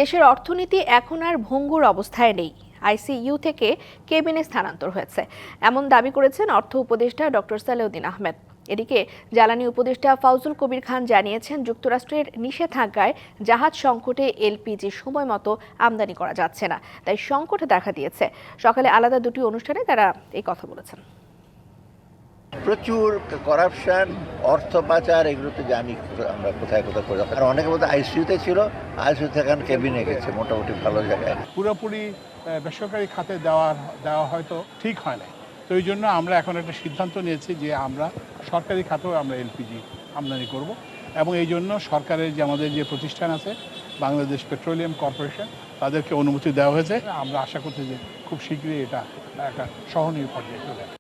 দেশের অর্থনীতি এখন আর ভঙ্গুর অবস্থায় নেই। আইসিইউ থেকে কেবিনে স্থানান্তর হয়েছে, এমন দাবি করেছেন অর্থ উপদেষ্টা ডক্টর সালেউদ্দিন আহমেদ। এদিকে জ্বালানি উপদেষ্টা ফাউজুল কবির খান জানিয়েছেন, যুক্তরাষ্ট্রের নিষেধাজ্ঞায় জাহাজ সংকটে এলপিজি সময় মতো আমদানি করা যাচ্ছে না, তাই সংকট দেখা দিয়েছে। সকালে আলাদা দুটি অনুষ্ঠানে তারা এই কথা বলেছেন। প্রচুর করাপশন, অর্থ পাচার, এগুলো তো জানি আমরা কোথায় কোথায় করে। আর অনেকে বলতে আইসিইউতে ছিল, আইসিইউ থেকে এখন কেবিনে গেছে, মোটামুটি ভালো জায়গায়। পুরোপুরি বেসরকারি খাতে দেওয়া হয়তো ঠিক হয় না। তো এই জন্য আমরা এখন একটা সিদ্ধান্ত নিয়েছি যে আমরা সরকারি খাতেও আমরা এলপিজি আমদানি করব, এবং এই জন্য সরকারের যে আমাদের যে প্রতিষ্ঠান আছে বাংলাদেশ পেট্রোলিয়াম কর্পোরেশন, তাদেরকে অনুমতি দেওয়া হয়েছে। আমরা আশা করছি যে খুব শীঘ্রই এটা একটা সহনীয় পর্যায়ে চলে আসবে।